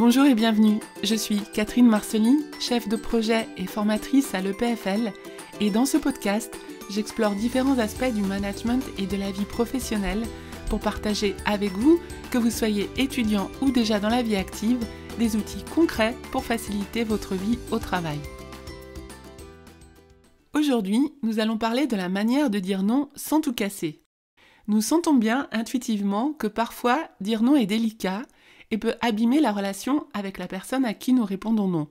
Bonjour et bienvenue, je suis Catherine Marcely, chef de projet et formatrice à l'EPFL, et dans ce podcast, j'explore différents aspects du management et de la vie professionnelle pour partager avec vous, que vous soyez étudiant ou déjà dans la vie active, des outils concrets pour faciliter votre vie au travail. Aujourd'hui, nous allons parler de la manière de dire non sans tout casser. Nous sentons bien intuitivement que parfois dire non est délicat et peut abîmer la relation avec la personne à qui nous répondons non.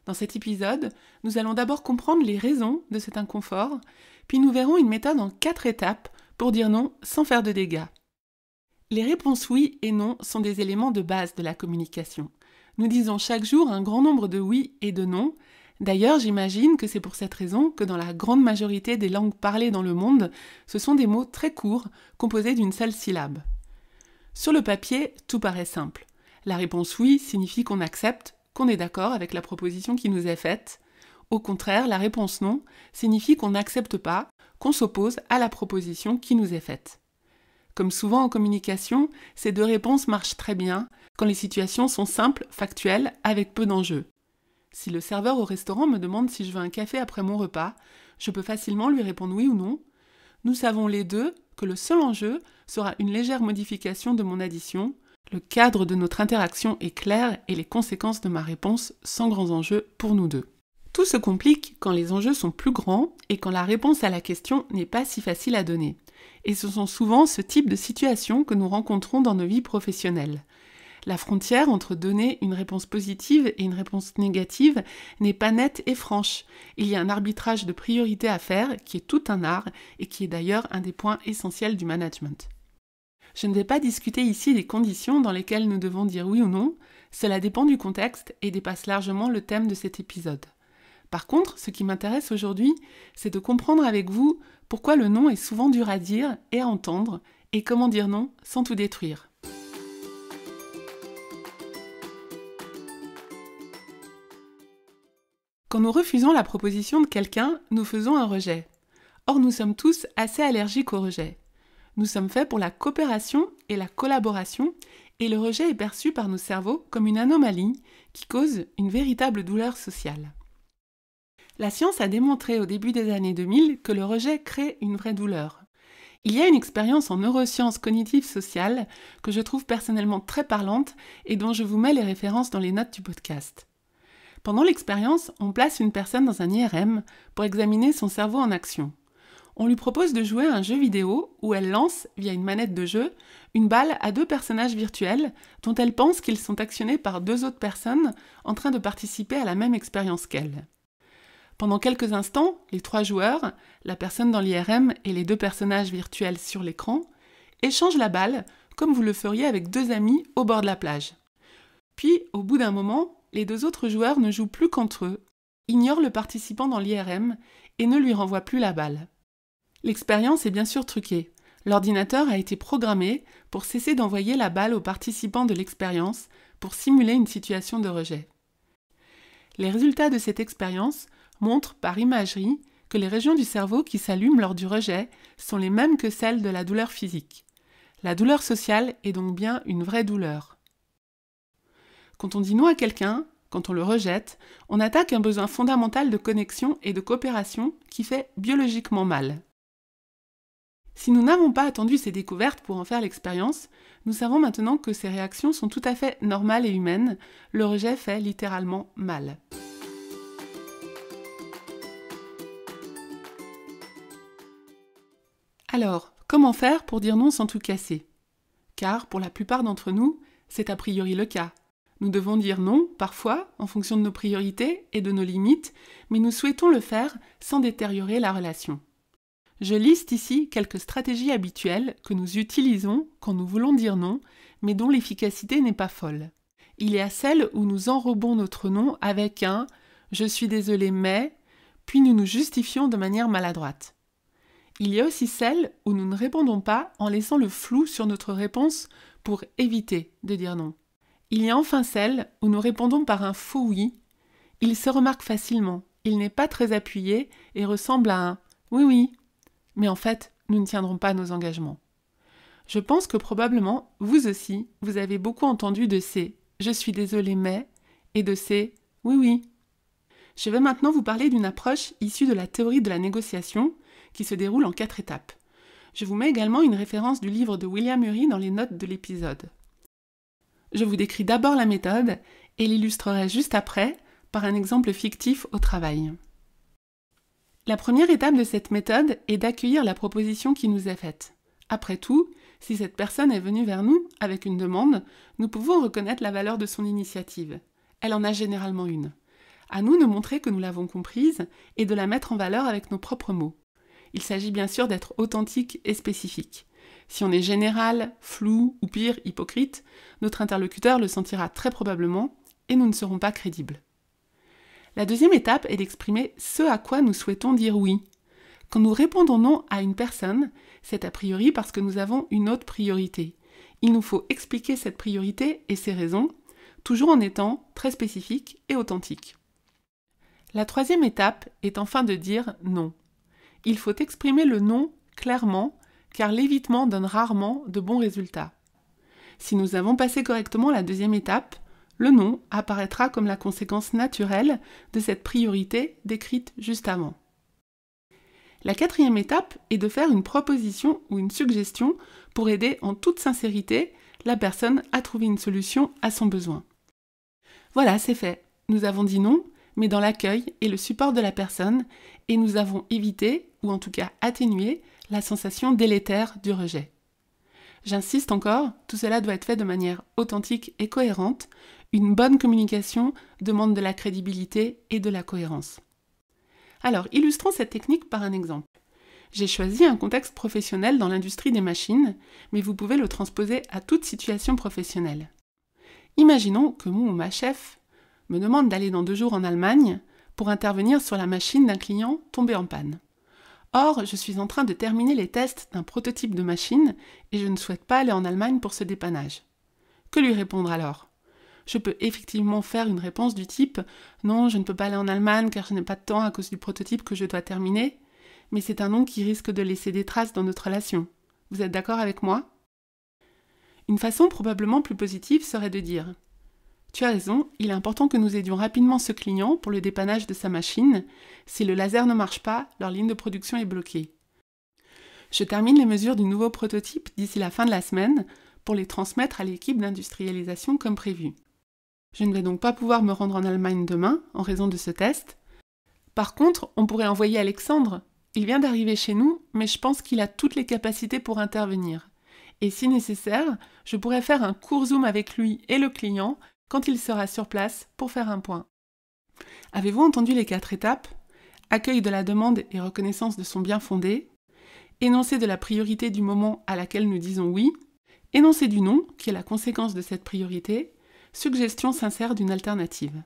Dans cet épisode, nous allons d'abord comprendre les raisons de cet inconfort, puis nous verrons une méthode en 4 étapes pour dire non sans faire de dégâts. Les réponses oui et non sont des éléments de base de la communication. Nous disons chaque jour un grand nombre de oui et de non. D'ailleurs, j'imagine que c'est pour cette raison que dans la grande majorité des langues parlées dans le monde, ce sont des mots très courts, composés d'une seule syllabe. Sur le papier, tout paraît simple. La réponse oui signifie qu'on accepte, qu'on est d'accord avec la proposition qui nous est faite. Au contraire, la réponse non signifie qu'on n'accepte pas, qu'on s'oppose à la proposition qui nous est faite. Comme souvent en communication, ces 2 réponses marchent très bien quand les situations sont simples, factuelles, avec peu d'enjeux. Si le serveur au restaurant me demande si je veux un café après mon repas, je peux facilement lui répondre oui ou non. Nous savons les deux que le seul enjeu sera une légère modification de mon addition. Le cadre de notre interaction est clair et les conséquences de ma réponse sans grands enjeux pour nous deux. Tout se complique quand les enjeux sont plus grands et quand la réponse à la question n'est pas si facile à donner. Et ce sont souvent ce type de situations que nous rencontrons dans nos vies professionnelles. La frontière entre donner une réponse positive et une réponse négative n'est pas nette et franche. Il y a un arbitrage de priorité à faire qui est tout un art et qui est d'ailleurs un des points essentiels du management. Je ne vais pas discuter ici des conditions dans lesquelles nous devons dire oui ou non, cela dépend du contexte et dépasse largement le thème de cet épisode. Par contre, ce qui m'intéresse aujourd'hui, c'est de comprendre avec vous pourquoi le non est souvent dur à dire et à entendre et comment dire non sans tout détruire. Quand nous refusons la proposition de quelqu'un, nous faisons un rejet. Or, nous sommes tous assez allergiques au rejet. Nous sommes faits pour la coopération et la collaboration, et le rejet est perçu par nos cerveaux comme une anomalie qui cause une véritable douleur sociale. La science a démontré au début des années 2000 que le rejet crée une vraie douleur. Il y a une expérience en neurosciences cognitives sociales que je trouve personnellement très parlante et dont je vous mets les références dans les notes du podcast. Pendant l'expérience, on place une personne dans un IRM pour examiner son cerveau en action. On lui propose de jouer à un jeu vidéo où elle lance, via une manette de jeu, une balle à 2 personnages virtuels dont elle pense qu'ils sont actionnés par 2 autres personnes en train de participer à la même expérience qu'elle. Pendant quelques instants, les 3 joueurs, la personne dans l'IRM et les 2 personnages virtuels sur l'écran, échangent la balle comme vous le feriez avec 2 amis au bord de la plage. Puis, au bout d'un moment, les 2 autres joueurs ne jouent plus qu'entre eux, ignorent le participant dans l'IRM et ne lui renvoient plus la balle. L'expérience est bien sûr truquée. L'ordinateur a été programmé pour cesser d'envoyer la balle aux participants de l'expérience pour simuler une situation de rejet. Les résultats de cette expérience montrent par imagerie que les régions du cerveau qui s'allument lors du rejet sont les mêmes que celles de la douleur physique. La douleur sociale est donc bien une vraie douleur. Quand on dit non à quelqu'un, quand on le rejette, on attaque un besoin fondamental de connexion et de coopération qui fait biologiquement mal. Si nous n'avons pas attendu ces découvertes pour en faire l'expérience, nous savons maintenant que ces réactions sont tout à fait normales et humaines. Le rejet fait littéralement mal. Alors, comment faire pour dire non sans tout casser ? Car, pour la plupart d'entre nous, c'est a priori le cas. Nous devons dire non, parfois, en fonction de nos priorités et de nos limites, mais nous souhaitons le faire sans détériorer la relation. Je liste ici quelques stratégies habituelles que nous utilisons quand nous voulons dire non, mais dont l'efficacité n'est pas folle. Il y a celles où nous enrobons notre non avec un « je suis désolé mais », puis nous nous justifions de manière maladroite. Il y a aussi celles où nous ne répondons pas en laissant le flou sur notre réponse pour éviter de dire non. Il y a enfin celles où nous répondons par un faux oui. Il se remarque facilement, il n'est pas très appuyé et ressemble à un « oui oui ». Mais en fait, nous ne tiendrons pas nos engagements. Je pense que probablement, vous aussi, vous avez beaucoup entendu de ces je suis désolé mais et de c'est oui oui. Je vais maintenant vous parler d'une approche issue de la théorie de la négociation qui se déroule en 4 étapes. Je vous mets également une référence du livre de William Ury dans les notes de l'épisode. Je vous décris d'abord la méthode et l'illustrerai juste après par un exemple fictif au travail. La première étape de cette méthode est d'accueillir la proposition qui nous est faite. Après tout, si cette personne est venue vers nous avec une demande, nous pouvons reconnaître la valeur de son initiative. Elle en a généralement une. À nous de montrer que nous l'avons comprise et de la mettre en valeur avec nos propres mots. Il s'agit bien sûr d'être authentique et spécifique. Si on est général, flou ou pire, hypocrite, notre interlocuteur le sentira très probablement et nous ne serons pas crédibles. La deuxième étape est d'exprimer ce à quoi nous souhaitons dire oui. Quand nous répondons non à une personne, c'est a priori parce que nous avons une autre priorité. Il nous faut expliquer cette priorité et ses raisons, toujours en étant très spécifique et authentique. La troisième étape est enfin de dire non. Il faut exprimer le non clairement, car l'évitement donne rarement de bons résultats. Si nous avons passé correctement la deuxième étape, le non apparaîtra comme la conséquence naturelle de cette priorité décrite juste avant. La quatrième étape est de faire une proposition ou une suggestion pour aider en toute sincérité la personne à trouver une solution à son besoin. Voilà, c'est fait. Nous avons dit non, mais dans l'accueil et le support de la personne, et nous avons évité, ou en tout cas atténué, la sensation délétère du rejet. J'insiste encore, tout cela doit être fait de manière authentique et cohérente. Une bonne communication demande de la crédibilité et de la cohérence. Alors, illustrons cette technique par un exemple. J'ai choisi un contexte professionnel dans l'industrie des machines, mais vous pouvez le transposer à toute situation professionnelle. Imaginons que mon ou ma chef me demande d'aller dans 2 jours en Allemagne pour intervenir sur la machine d'un client tombé en panne. Or, je suis en train de terminer les tests d'un prototype de machine et je ne souhaite pas aller en Allemagne pour ce dépannage. Que lui répondre alors ? Je peux effectivement faire une réponse du type « Non, je ne peux pas aller en Allemagne car je n'ai pas de temps à cause du prototype que je dois terminer », mais c'est un non qui risque de laisser des traces dans notre relation. Vous êtes d'accord avec moi ? Une façon probablement plus positive serait de dire « Tu as raison, il est important que nous aidions rapidement ce client pour le dépannage de sa machine. Si le laser ne marche pas, leur ligne de production est bloquée. Je termine les mesures du nouveau prototype d'ici la fin de la semaine pour les transmettre à l'équipe d'industrialisation comme prévu. Je ne vais donc pas pouvoir me rendre en Allemagne demain en raison de ce test. Par contre, on pourrait envoyer Alexandre. Il vient d'arriver chez nous, mais je pense qu'il a toutes les capacités pour intervenir. Et si nécessaire, je pourrais faire un court zoom avec lui et le client quand il sera sur place pour faire un point. Avez-vous entendu les 4 étapes ? Accueil de la demande et reconnaissance de son bien fondé, énoncé de la priorité du moment à laquelle nous disons oui, énoncé du non, qui est la conséquence de cette priorité, suggestion sincère d'une alternative.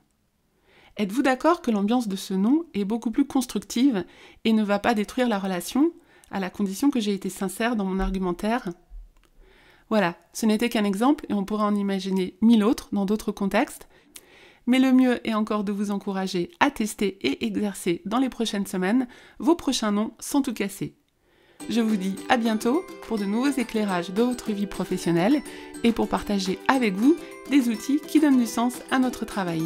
Êtes-vous d'accord que l'ambiance de ce non est beaucoup plus constructive et ne va pas détruire la relation, à la condition que j'ai été sincère dans mon argumentaire ? Voilà, ce n'était qu'un exemple et on pourrait en imaginer 1000 autres dans d'autres contextes, mais le mieux est encore de vous encourager à tester et exercer dans les prochaines semaines vos prochains noms sans tout casser. Je vous dis à bientôt pour de nouveaux éclairages de votre vie professionnelle et pour partager avec vous des outils qui donnent du sens à notre travail.